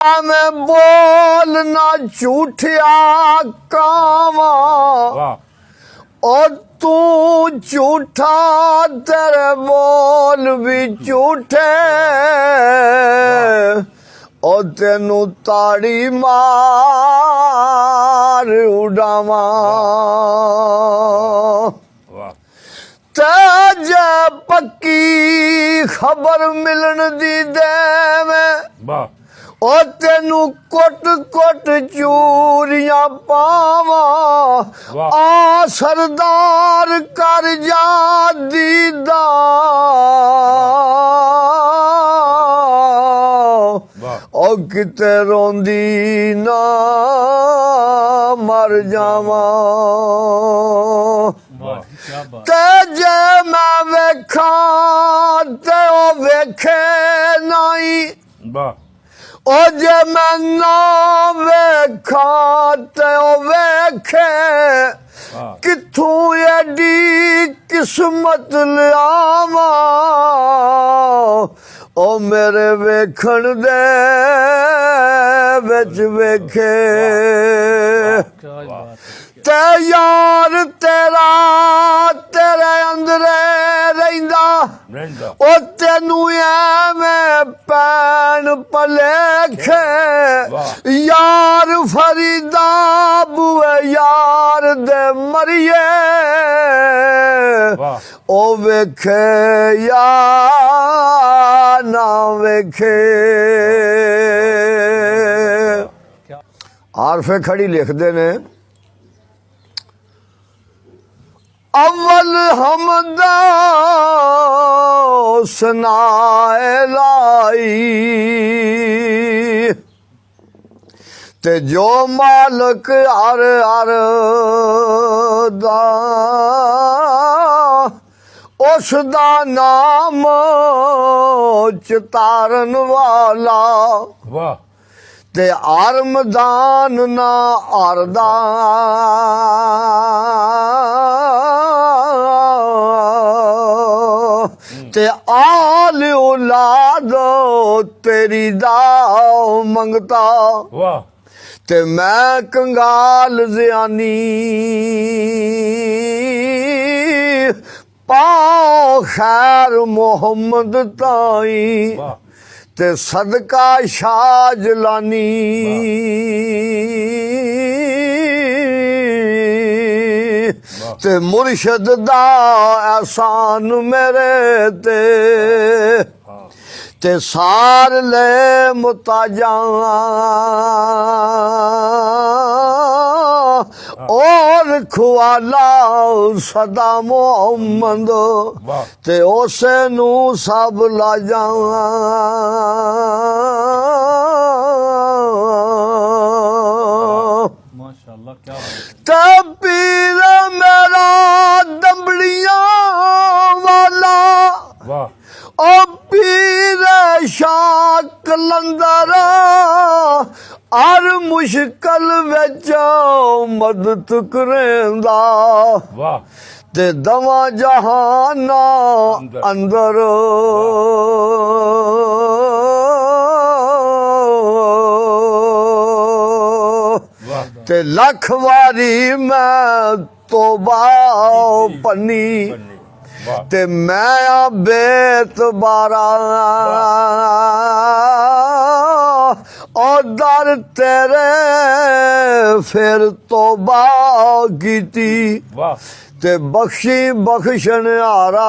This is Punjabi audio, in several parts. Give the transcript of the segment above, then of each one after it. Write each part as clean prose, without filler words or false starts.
मैं बोलना झूठिया कावा और तू झूठा तेरे बोल भी झूठे और तेनू ताड़ी मार उड़ावा ते पक्की खबर मिलन दी दे में ओ तेनू कुट कुट चूरियां पावा आ सरदार कर जा दीदार ओ किते रोंदी ना मर जावा ते जे मैं वेखा ते ओ वेखे नहीं ओ जे मैं ना वेखा ते ओ वेखे किथों एडी किस्मत लियावा ओ मेरे वेखण दे विच वेखे ते यार तेरा तेरे अंदरे रहिंदा ओ तेनू एवें पैण भलेखे यार फरीदा बुए यार दे मरिए ओ वेखे या ना वेखे आरफे खड़ी लिखदे ने अव्वल हमदा सनाए लाई ते जो मालक हर हर दा उस दा नाम चितारन वाला ते आरमदान ना आरदा ते आल औलाद तेरी दाव मंगता ते मैं कंगाल ज़ियानी पाओ खैर मोहम्मद ताई ते सदका शाह जलानी ते मुर्शद दा एहसान मेरे ते सार ले मुताजा और खुआला सदा मोहम्मद ते उसे नू सब लाजा माशाअल्लाह क्या ते पीर मेरा दंबड़ियां वाला ओ पीर शाह कलंदर हर मुश्किल विच मदद करेंदा ते दवा जहाना अंदर ते लख वारी मैं तोबा पन्नी ते मैं बेत बारा और दर तेरे फिर तोबा कीती ते बख्शी बख्शन हारा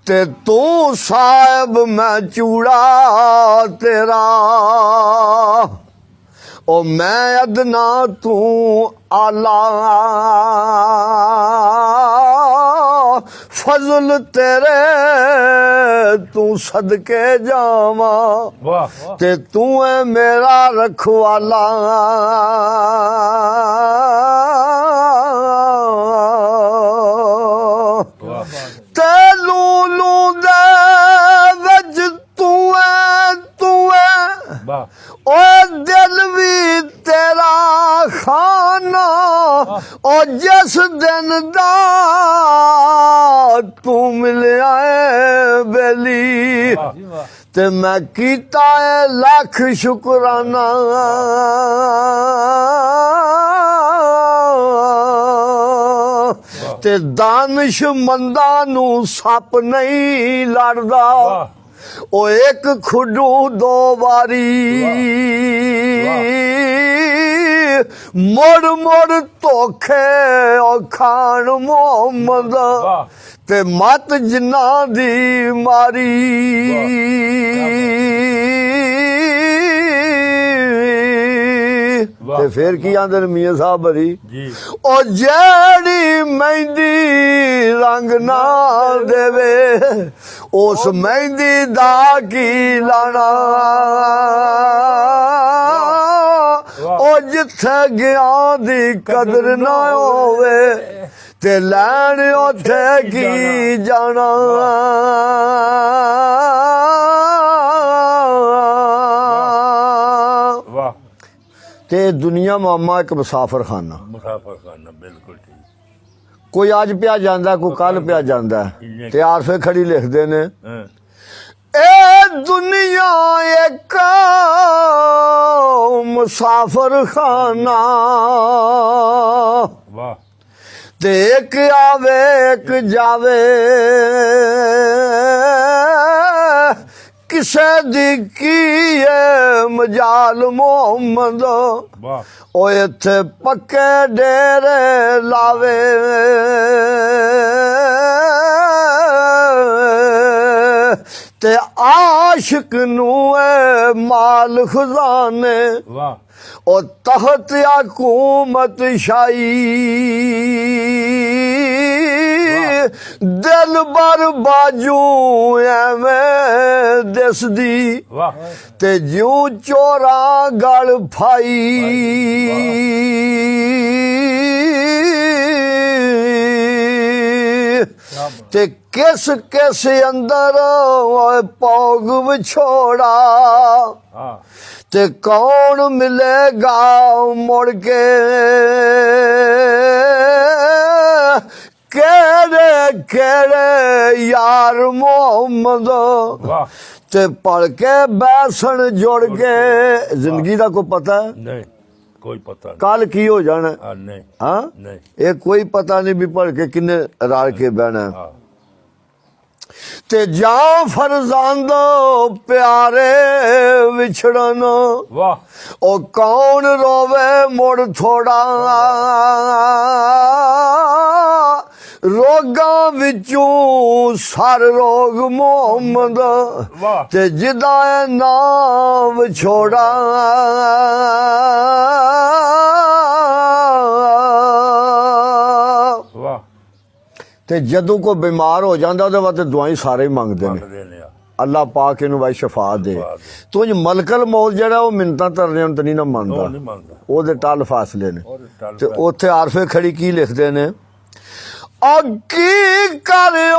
ते तू साहिब मैं चूड़ा तेरा ओ मैं अदना तू आला फजल तेरे तू सदके जावा ते तू है मेरा रखवाला ते लूलू दे विच तू है ओ दिल भी तेरा खाना और जिस दिन दा तू मिल ਮਿਲਿਆ ਏ ਬੇਲੀ ਤੇ ਮੈਂ ਕੀਤਾ ਏ ਲੱਖ ਸ਼ੁਕਰਾਨਾ ਤੇ ਦਾਨਿਸ਼ਮੰਦਾਂ ਨੂੰ ਸੱਪ ਨਹੀਂ ਲੜਦਾ ਉਹ ਇੱਕ ਖੁੱਡੂ ਦੋ ਵਾਰੀ ਮੁੜ ਮੁੜ ਧੋਖੇ ਉਹ ਖਾਨ ਮੁਹੰਮਦ ਤੇ ਮਤ ਜਿਨ੍ਹਾਂ ਦੀ ਮਾਰੀ ਤੇ ਫਿਰ ਕੀ ਆਂਦੇ ਨੇ ਮੀਆਂ ਸਾਹਿਬ ਬਰੀ ਜੀ ਉਹ ਜਿਹੜੀ ਮਹਿੰਦੀ ਰੰਗ ਨਾ ਦੇਵੇ ਉਸ ਮਹਿੰਦੀ ਦਾ ਕੀ ਲਾਣਾ ਉਹ ਜਿੱਥੇ ਗਿਆ ਦੀ ਕਦਰ ਨਾ ਹੋਵੇ ਤੇ ਲੈਣ ਉੱਥੇ ਕੀ ਜਾਣਾ ਵਾਹ ਤੇ ਦੁਨੀਆ ਮਾਮਾ ਇੱਕ ਮੁਸਾਫਰਖਾਨਾ ਬਿਲਕੁਲ ਠੀਕ ਕੋਈ ਅੱਜ ਪਿਆ ਜਾਂਦਾ ਕੋਈ ਕੱਲ ਪਿਆ ਜਾਂਦਾ ਤੇ ਆਰਫੇ ਖੜੀ ਲਿਖਦੇ ਨੇ ਇਹ ਦੁਨੀਆ ਇੱਕ ਮੁਸਾਫਰਖਾਨਾ ਵਾਹ ਤੇ ਇੱਕ ਆਵੇ ਇੱਕ ਜਾਵੇ ਕਿਸੇ ਦੀ ਕੀ ਏ ਮਜਾਲ ਮੁਹੰਮਦ ਵਾਹ ਉਹ ਇੱਥੇ ਪੱਕੇ ਡੇਰੇ ਲਾਵੇ ਤੇ ਆਸ਼ਿਕ ਨੂੰ ਏ ਮਾਲ ਖਜ਼ਾਨੇ ਵਾਹ ਉਹ ਤਖਤ ਹਕੂਮਤ ਸ਼ਾਹੀ ਦਿਲ ਬਰ ਬਾਜੂ ਐਵੇਂ ਦਿਸਦੀ ਵਾਹ ਤੇ ਜਿਉਂ ਚੋਰਾਂ ਗਲ ਫਾਈ ਤੇ ਕਿਸ ਕਿਸ ਅੰਦਰ ਓਏ ਪੌਗ ਵਿਛੋੜਾ ਹਾਂ ਤੇ ਕੌਣ ਮਿਲੇਗਾ ਮੁੜ ਕੇ ਕਿਹੜੇ ਕਿਹੜੇ ਯਾਰ ਮੁਹੰਮਦ ਵਾਹ ਤੇ ਪੜ ਕੇ ਬੈਸਣ ਜੁੜ ਕੇ ਜ਼ਿੰਦਗੀ ਦਾ ਕੋਈ ਪਤਾ ਨਹੀਂ ਕੋਈ ਪਤਾ ਨਹੀਂ ਕੱਲ ਕੀ ਹੋ ਜਾਣਾ ਨਹੀਂ ਹਾਂ ਨਹੀਂ ਇਹ ਕੋਈ ਪਤਾ ਨਹੀਂ ਵੀ ਪੜ ਕੇ ਕਿੰਨੇ ਰਲ ਕੇ ਬਹਿਣਾ ਹਾਂ ਤੇ ਜਾਂ ਫਰਜ਼ੰਦ ਪਿਆਰੇ ਵਿਛੜਨ ਵਾਹ ਉਹ ਕੌਣ ਰੋਵੇ ਮੁੜ ਥੋੜਾ ਰੋਗਾਂ ਵਿੱਚੋਂ ਸਰ ਰੋਗ ਮੁਹੰਮਦ ਵਾਹ ਤੇ ਜਿਹਦਾ ਇਹ ਨਾਮ ਵਿਛੋੜਾ ਵਾਹ ਤੇ ਜਦੋਂ ਕੋਈ ਬਿਮਾਰ ਹੋ ਜਾਂਦਾ ਉਹਦੇ ਵਾਸਤੇ ਦੁਆਈ ਸਾਰੇ ਮੰਗਦੇ ਨੇ ਮੰਗਦੇ ਨੇ ਅੱਲਾਹ ਪਾਕ ਇਹਨੂੰ ਬਾਈ ਸ਼ਫਾ ਦੇ ਤੂੰ ਮਲਕਲ ਮੌਤ ਜਿਹੜਾ ਉਹ ਮਿੰਨਤਾਂ ਤਰਨੇ ਨੂੰ ਤਾਂ ਨਹੀਂ ਨਾ ਉਹ ਮੰਨਦਾ ਨਹੀਂ ਮੰਗਦਾ ਉਹਦੇ ਟਲ ਫਾਸਲੇ ਨੇ ਉਹਦੇ ਟਲ ਤੇ ਉੱਥੇ ਆਰਫੇ ਖੜੀ ਕੀ ਲਿਖਦੇ ਨੇ ਕੀ ਕਰਿਓ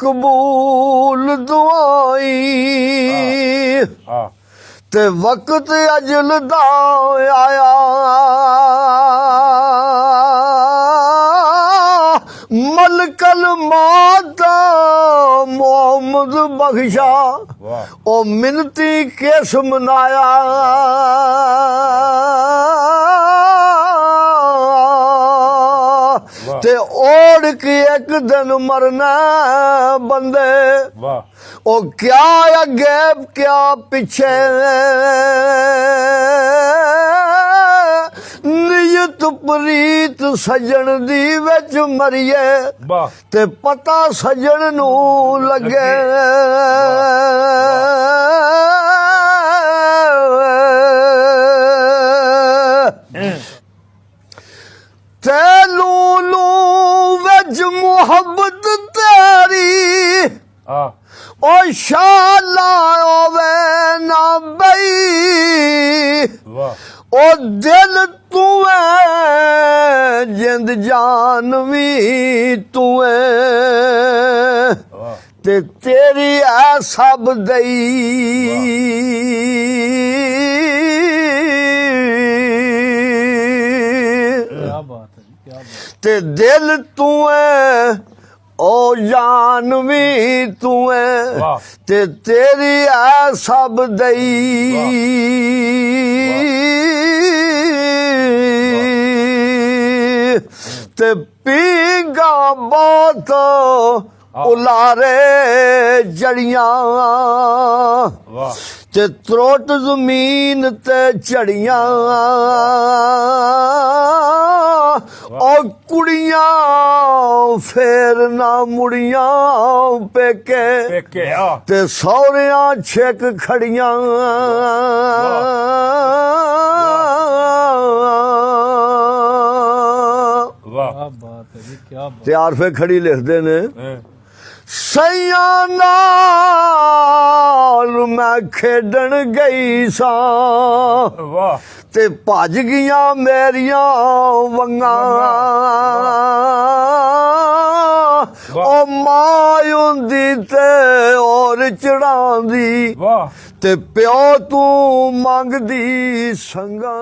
ਕਬੂਲ ਦੁਆਈ ਹਾਂ ਤੇ ਵਕਤ ਅਜਲ ਦਾ ਆਇਆ ਮਲਕਲ ਮਾਤਾ ਮੁਹੰਮਦ ਬਖਸ਼ਾ ਵਾਹ ਉਹ ਮਿੰਤੀ ਕਿਸ ਮਨਾਇਆ ਤੇ ओढ़ के एक दिन मरना बंदे ओ क्या अगे क्या पीछे नियत प्रीत सजन दी विच मरिए ते पता सजन नू लगे तेलू विच मुहब्बत तेरी ओ शाला होवे ना बई ओ दिल तू है जिंद जान भी तू है ते तेरी है सब दई ते दिल तू है ਉਹ ਜਾਨ ਵੀ ਤੂੰ ਐ ਵਾਹ। ਤੇ ਤੇਰੀ ਐ ਸਭ ਦਈ ਤੇ ਪੀਂਗਾ ਬਹੁਤ ਉਲਾਰੇ ਜੜੀਆਂ ਵਾਹ ਤੇ ਤਰੋਟ ਜ਼ਮੀਨ ਤੇ ਝੜੀਆਂ ਉਹ ਕੁੜੀਆਂ ਫੇਰ ਨਾ ਮੁੜੀਆਂ ਪੇਕੇ ਪੇਕੇ ਆ ਤੇ ਸਹੁਰਿਆਂ ਛੇਕ ਖੜੀਆਂ ਵਾਹ ਬਾਤ ਹੈ ਜੀ ਕੀ ਬਾਤ ਤੇ ਆਰਫੇ ਖੜੀ ਲਿਖਦੇ ਨੇ ਹੈਂ। ਸਈਆਂ ਨਾਲ ਮੈਂ ਖੇਡਣ ਗਈ ਸਾਂ ਵਾਹ ਤੇ ਭੱਜ ਗਈਆਂ ਮੇਰੀਆਂ ਵੰਗਾਂ ਉਹ ਮਾਂ ਹੁੰਦੀ ਤੇ ਔਰ ਚੜਾਉਂਦੀ ਵਾਹ ਤੇ ਪਿਓ ਤੂੰ ਮੰਗਦੀ ਸੰਗਾਂ